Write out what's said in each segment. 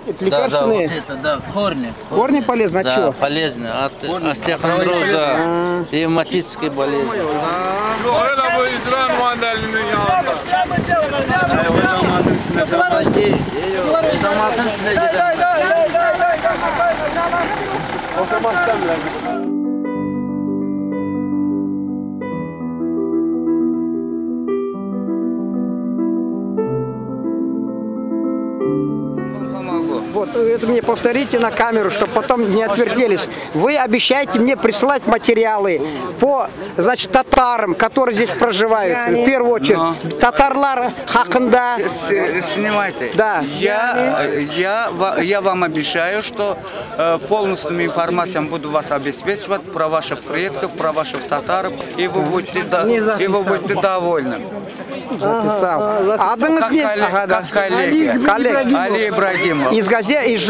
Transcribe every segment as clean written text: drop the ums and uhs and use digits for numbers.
Это лекарственные? Да, вот это, да, корни. Корни полезны, от да, чего? полезны. От остеохондроза, ревматической болезни. Вот, это мне повторите на камеру, чтобы потом не отвертелись. Вы обещаете мне присылать материалы по, значит, татарам, которые здесь проживают, в первую очередь. Татарлар хакында. Снимайте. Да. Я вам обещаю, что полностью информацией буду вас обеспечивать про ваших предков, про ваших татар, и вы будете довольны. Записал. Адыңыз не? Как коллега. Али Ибрагимов. Из газеты, из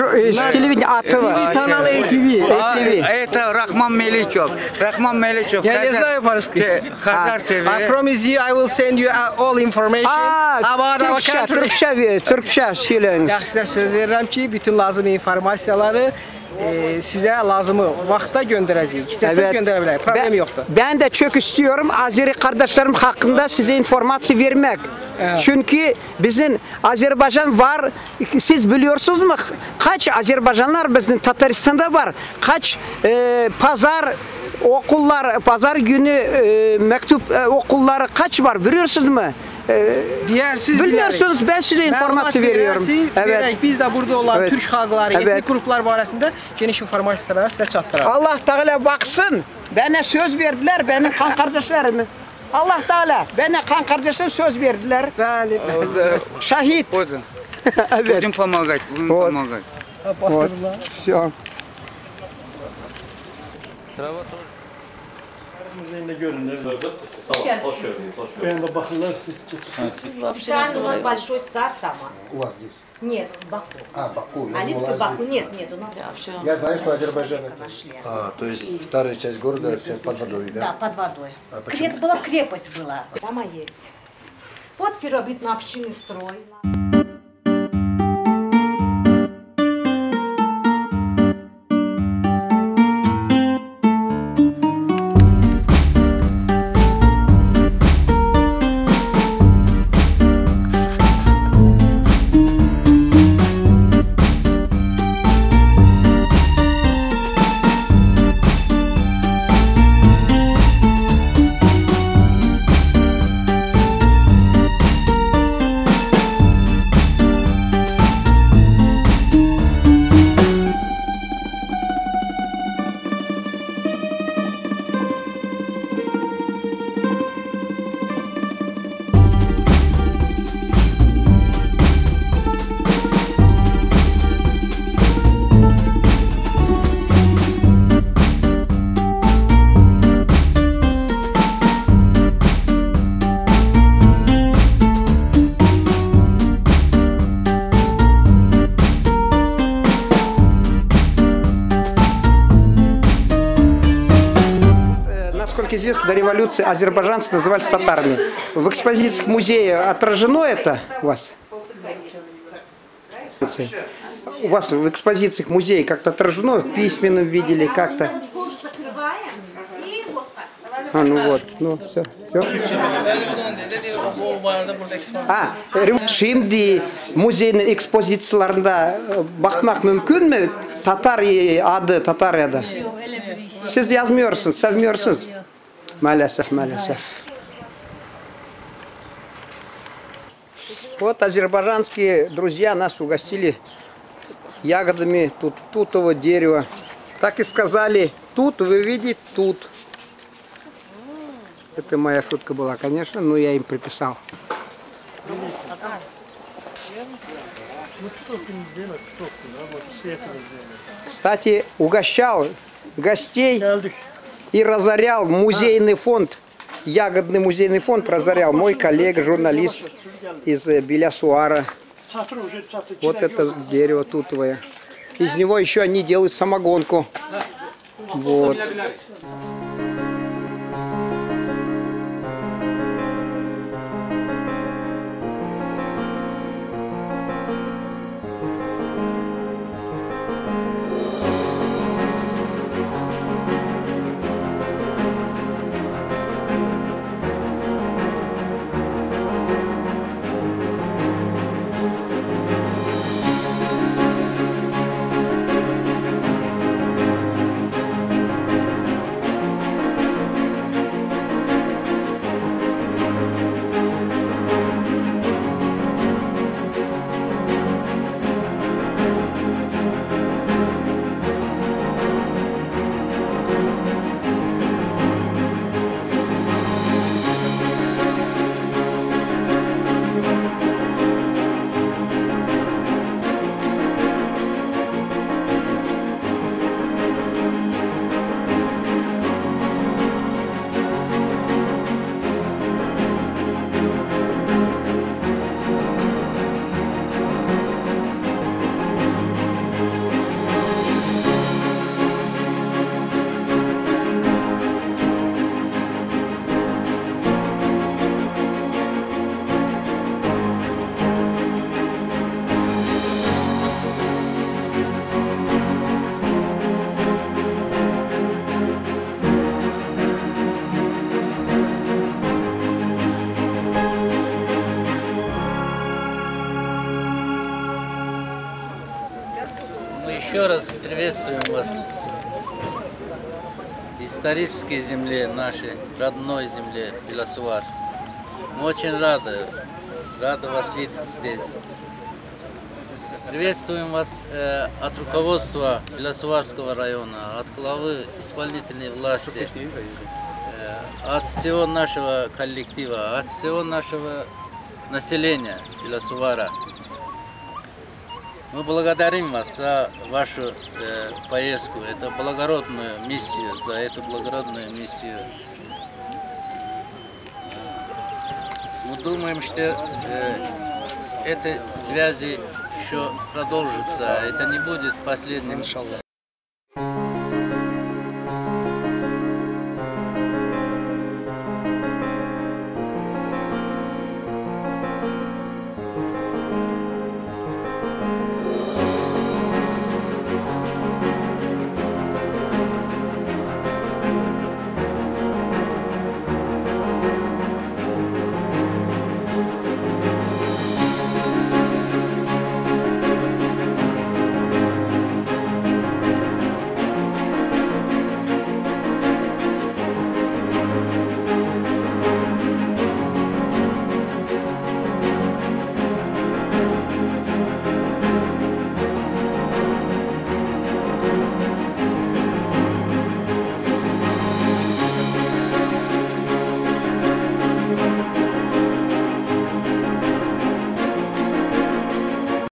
телевидения АТВ. Канал ATV. Это Рахман Меличев. Рахман Меличев. Я не знаю по-русски. Хазар ТВ. I promise you I will send you all information about our country. Türkçe söyləyin. Ya sizə söz verirəm ki, bütün lazım informasiyaları sizə lazımı vaxtda göndərəcəyik. İstəsəz göndərə bilərik. Problem yoxdur. Ben de çok istiyorum Azeri kardeşlerim hakkında size informasyon vermek. Evet. Çünkü bizim Azerbaycan var. Siz biliyorsunuz mu? Kaç Azerbaycanlar bizim Tataristan'da var. Kaç pazar okullar, pazar günü mektup okulları kaç var biliyorsunuz mu? Biliyorsunuz ben size informasyon veriyorum. Evet. Biz de burada olan Türk halkları, etnik gruplar barəsində geniş informasiyaları sizə çatdırarıq. Allah Teala baksın. Bana söz verdiler, benim kan kardeşlerimi. Allah Teala bana kan kardeşlerim söz verdiler. Şahit. Evet. Будем помогать, будем помогать. Вот. Все. Специально у нас большой сад там. У вас здесь? Нет, в Баку. Баку. Оливка в Баку. Нет, у нас. Я знаю, что Азербайджан. То есть старая часть города сейчас под водой, да? Да, под водой. Это была крепость была. Там есть. Вот первобытно-общинный строй. Насколько известно, до революции азербайджанцы назывались татарами. В экспозициях музея отражено это у вас? У вас в экспозициях музея как-то отражено, в письменном видели как-то? Ну вот, ну все. Şimdi müzeyin ekspozitsiyalarında bakmak mümkün mü? Tatar adı, Tatar adı. Siz yazmıyorsunuz, sevmiyorsunuz. Maalesef, maalesef. Вот азербайджанские друзья нас угостили ягодами тутового дерева. Так и сказали, тут, вы видите, тут. Это моя шутка была, конечно, но я им приписал. Кстати, угощал гостей и разорял музейный фонд, ягодный музейный фонд разорял мой коллега, журналист из Белясуара. Вот это дерево тутовое. Из него еще они делают самогонку. Вот. Мы еще раз приветствуем вас в исторической земле нашей, родной земле Белосвар. Мы очень рады вас видеть здесь. Приветствуем вас от руководства Белосварского района, от главы исполнительной власти, от всего нашего коллектива, от всего нашего населения Белосвара. Мы благодарим вас за вашу поездку, эту благородную миссию, за эту благородную миссию. Мы думаем, что эти связи еще продолжатся, это не будет последним.